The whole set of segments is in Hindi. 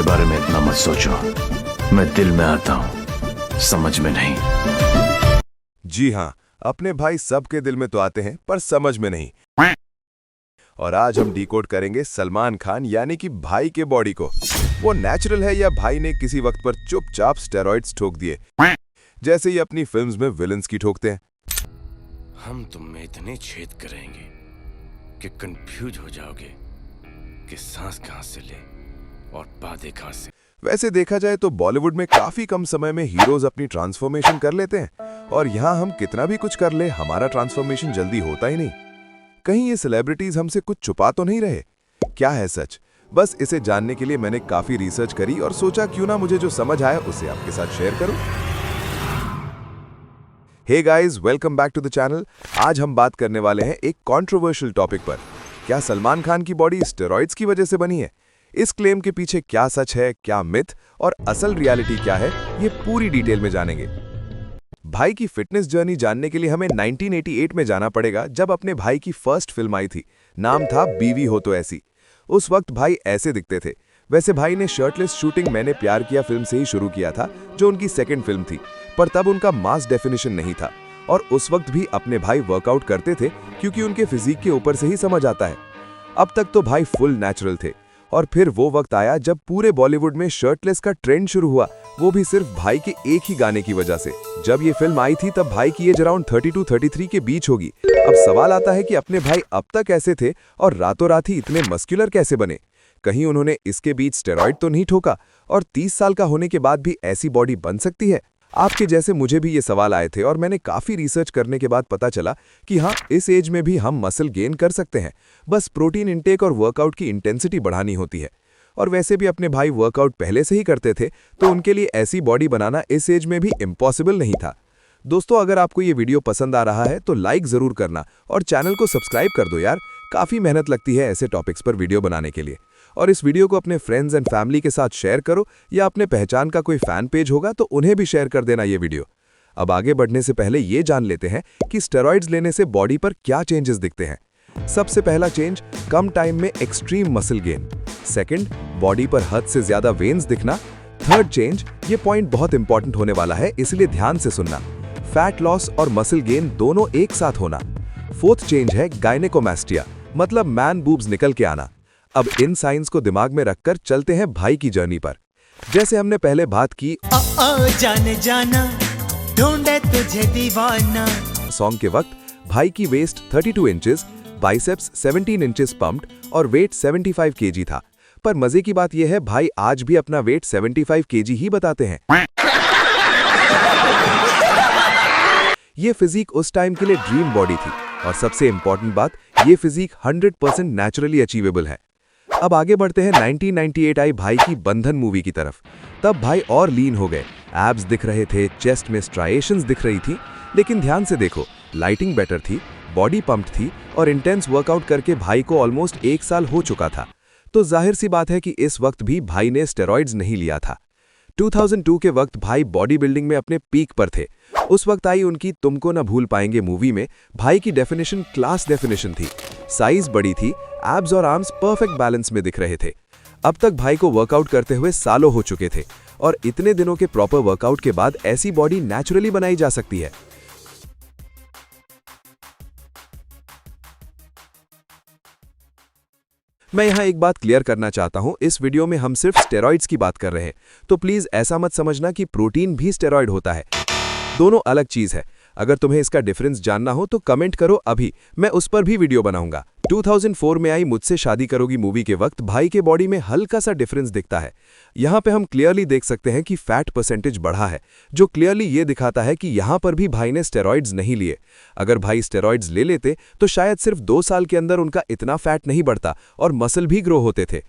मेरे बारे में इतना मत सोचो। मैं दिल में आता हूं, समझ में नहीं। जी हाँ, अपने भाई सबके दिल में तो आते हैं पर समझ में नहीं। और आज हम डिकोड करेंगे सलमान खान यानी कि भाई के बॉडी को। वो नेचुरल है या भाई ने किसी वक्त पर चुपचाप स्टेरॉइड्स ठोक दिए, जैसे ही अपनी फिल्म्स में विलन्स की ठोकते हैं। हम तुम में इतने छेद करेंगे कि कंफ्यूज हो जाओगे कि सांस कहां से ले और बातें कहां से। वैसे देखा जाए तो बॉलीवुड में काफी कम समय में हीरोज अपनी ट्रांसफॉर्मेशन कर लेते हैं, और यहाँ हम कितना भी कुछ कर ले हमारा ट्रांसफॉर्मेशन जल्दी होता ही नहीं। कहीं ये सेलिब्रिटीज हमसे कुछ छुपा तो नहीं रहे? क्या है सच? बस इसे जानने के लिए मैंने काफी रिसर्च करी और सोचा क्यों ना मुझे जो समझ आया उसे आपके साथ शेयर करूं। Hey guys, welcome back to the channel. आज हम बात करने वाले हैं एक कंट्रोवर्शियल टॉपिक पर। क्या सलमान खान की बॉडी स्टेरॉइड्स की वजह से बनी है? इस क्लेम के पीछे क्या सच है, क्या मिथ और असल रियलिटी क्या है, ये पूरी डिटेल में जानेंगे। भाई की फिटनेस जर्नी जानने के लिए हमें 1988 में जाना पड़ेगा, जब अपने भाई की फर्स्ट फिल्म आई थी। नाम था बीवी हो तो ऐसी। उस वक्त भाई ऐसे दिखते थे। वैसे भाई ने शर्टलेस शूटिंग मैंने प्यार किया फिल्म से ही शुरू किया था, जो उनकी सेकंड फिल्म थी, पर तब उनका मास डेफिनेशन नहीं था। और उस वक्त भी अपने भाई वर्कआउट करते थे, क्योंकि उनके फिजिक के ऊपर से ही समझ आता है। अब तक तो भाई फुल नेचुरल थे, और फिर वो वक्त आया जब पूरे बॉलीवुड में शर्टलेस का ट्रेंड शुरू हुआ, वो भी सिर्फ भाई के एक ही गाने की वजह से। जब ये फिल्म आई थी तब भाई की एज अराउंड 32-33 के बीच होगी। अब सवाल आता है कि अपने भाई अब तक ऐसे थे और रातों रात ही इतने मस्कुलर कैसे बने? कहीं उन्होंने इसके बीच स्टेरॉइड तो नहीं ठोका? और 30 साल का होने के बाद भी ऐसी बॉडी बन सकती है? आपके जैसे मुझे भी ये सवाल आए थे, और मैंने काफ़ी रिसर्च करने के बाद पता चला कि हाँ, इस एज में भी हम मसल गेन कर सकते हैं। बस प्रोटीन इंटेक और वर्कआउट की इंटेंसिटी बढ़ानी होती है। और वैसे भी अपने भाई वर्कआउट पहले से ही करते थे, तो उनके लिए ऐसी बॉडी बनाना इस एज में भी इम्पॉसिबल नहीं था। दोस्तों, अगर आपको ये वीडियो पसंद आ रहा है तो लाइक ज़रूर करना और चैनल को सब्सक्राइब कर दो यार। काफ़ी मेहनत लगती है ऐसे टॉपिक्स पर वीडियो बनाने के लिए। और इस वीडियो को अपने फ्रेंड्स एंड फैमिली के साथ शेयर करो, या अपने पहचान का कोई फैन पेज होगा तो उन्हें भी शेयर कर देना ये वीडियो। अब आगे बढ़ने से पहले ये जान लेते हैं कि स्टेरॉइड्स लेने से बॉडी पर क्या चेंजेस दिखते हैं। सबसे पहला चेंज, कम टाइम में extreme muscle gain. Second, body पर हद से ज्यादा वेन्स दिखना। थर्ड चेंज, ये पॉइंट बहुत इंपॉर्टेंट होने वाला है, इसलिए ध्यान से सुनना, फैट लॉस और मसल गेन दोनों एक साथ होना। फोर्थ चेंज है गायनेकोमास्टिया, मतलब मैन बूब्स निकल के आना। अब इन साइंस को दिमाग में रखकर चलते हैं भाई की जर्नी पर। जैसे हमने पहले बात की जाने जाना ढूंढे तुझे दीवाना सॉन्ग के वक्त, भाई की waist 32 inches, biceps 17 inches pumped और वेट 75 केजी था। पर मजे की बात यह है, भाई आज भी अपना वेट 75 केजी ही बताते हैं। ये फिजिक उस टाइम के लिए ड्रीम बॉडी थी, और सबसे इंपॉर्टेंट बात, ये फिजिक 100% नेचुरली अचीवेबल है। अब आगे बढ़ते हैं 1998 आई भाई की बंधन मूवी की तरफ। तब भाई और लीन हो गए, एब्स दिख रहे थे, चेस्ट में स्ट्राइएशंस दिख रही थी। लेकिन ध्यान से देखो, लाइटिंग बेटर थी, बॉडी पंप्ड थी, और इंटेंस वर्कआउट करके भाई को ऑलमोस्ट 1 साल हो चुका था। तो जाहिर सी बात है कि इस वक्त भी भाई ने स्टेरॉइड्स नहीं लिया था। 2002 के वक्त भाई बॉडी बिल्डिंग में अपने पीक पर थे। उस वक्त आई उनकी तुमको न भूल पाएंगे मूवी में भाई की डेफिनेशन क्लास डेफिनेशन थी। साइज बड़ी थी, एब्स और आर्म्स परफेक्ट बैलेंस में दिख रहे थे। अब तक भाई को वर्कआउट करते हुए सालों हो चुके थे, और इतने दिनों के प्रॉपर वर्कआउट के बाद ऐसी बॉडी नेचुरली बनाई जा सकती है। मैं यहाँ एक बात क्लियर करना चाहता हूँ, इस वीडियो में हम सिर्फ स्टेरॉइड्स की बात कर रहे हैं, तो प्लीज ऐसा मत समझना कि प्रोटीन भी स्टेरॉइड होता है। दोनों अलग चीज है। अगर तुम्हें इसका डिफरेंस जानना हो तो कमेंट करो, अभी मैं उस पर भी वीडियो बनाऊंगा। 2004 में आई मुझसे शादी करोगी मूवी के वक्त भाई के बॉडी में हल्का सा डिफरेंस दिखता है। यहाँ पे हम क्लियरली देख सकते हैं कि फैट परसेंटेज बढ़ा है, जो क्लियरली ये दिखाता है कि यहाँ पर भी भाई ने स्टेरॉइड्स नहीं लिए। अगर भाई स्टेरॉइड्स ले लेते तो शायद सिर्फ 2 साल के अंदर उनका इतना फैट नहीं बढ़ता और मसल भी ग्रो होते थे।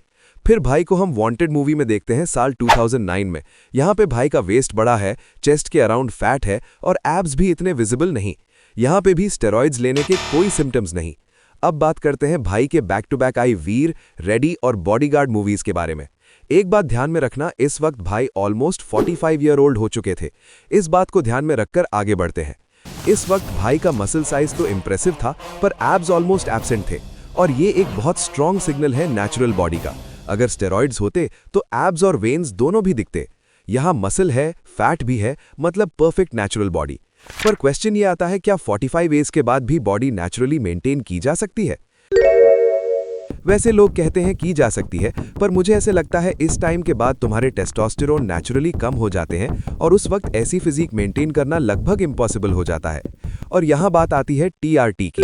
फिर भाई को हम वांटेड मूवी में देखते हैं साल 2009 में। यहाँ पे भाई का वेस्ट बड़ा है, चेस्ट के अराउंड फैट है, और एब्स भी इतने विजिबल नहीं। यहाँ पे भी स्टेरॉइड्स लेने के कोई सिम्टम्स नहीं। अब बात करते हैं भाई के बैक टू बैक आई वीर, रेडी और बॉडीगार्ड मूवीज के बारे में। एक बात ध्यान में रखना, इस वक्त भाई ऑलमोस्ट 45 ईयर ओल्ड हो चुके थे। इस बात को ध्यान में रखकर आगे बढ़ते हैं। इस वक्त भाई का मसल साइज तो इंप्रेसिव था, पर एब्स ऑलमोस्ट एब्सेंट थे, और ये एक बहुत स्ट्रॉन्ग सिग्नल है नेचुरल बॉडी का। अगर स्टेरॉइड्स होते तो एब्स और वेन्स दोनों भी दिखते। यहाँ मसल है, फैट भी है, मतलब परफेक्ट नेचुरल बॉडी। पर क्वेश्चन ये आता है, क्या 45 एज के बाद भी बॉडी नेचुरली मेंटेन की जा सकती है? वैसे लोग कहते हैं की जा सकती है, पर मुझे ऐसे लगता है इस टाइम के बाद तुम्हारे टेस्टोस्टेरोन नेचुरली कम हो जाते हैं और उस वक्त ऐसी फिजिक मेंटेन करना लगभग इम्पॉसिबल हो जाता है। और यहाँ बात आती है टीआरटी की।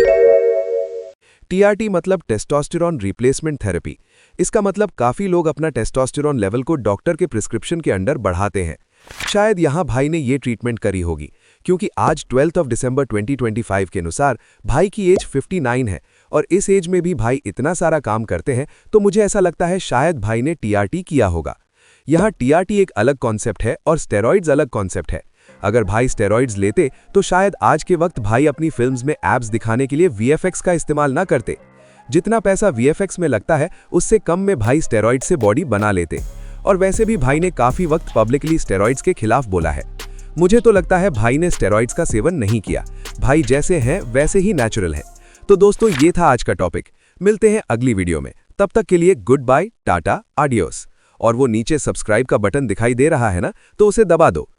टीआरटी मतलब टेस्टोस्टेरोन रिप्लेसमेंट थेरेपी। इसका मतलब काफ़ी लोग अपना टेस्टोस्टेरोन लेवल को डॉक्टर के प्रिस्क्रिप्शन के अंडर बढ़ाते हैं। शायद यहाँ भाई ने ये ट्रीटमेंट करी होगी, क्योंकि आज 12 दिसंबर 2025 के अनुसार भाई की एज 59 है और इस एज में भी भाई इतना सारा काम करते हैं, तो मुझे ऐसा लगता है शायद भाई ने टीआरटी किया होगा। यहाँ टीआरटी एक अलग कॉन्सेप्ट है और स्टेरॉइड्स अलग कॉन्सेप्ट है। अगर भाई स्टेरॉइड्स लेते तो शायद आज के वक्त भाई अपनी फिल्म्स में एब्स दिखाने के लिए वीएफएक्स का इस्तेमाल ना करते। जितना पैसा वीएफएक्स में लगता है उससे कम में भाई स्टेरॉइड से बॉडी बना लेते। और वैसे भी भाई ने काफ़ी वक्त पब्लिकली स्टेरॉइड्स के खिलाफ बोला है। मुझे तो लगता है भाई ने स्टेरॉइड्स का सेवन नहीं किया। भाई जैसे हैं वैसे ही नेचुरल है। तो दोस्तों, ये था आज का टॉपिक। मिलते हैं अगली वीडियो में। तब तक के लिए गुड बाय, टाटा, आडियोस। और वो नीचे सब्सक्राइब का बटन दिखाई दे रहा है ना, तो उसे दबा दो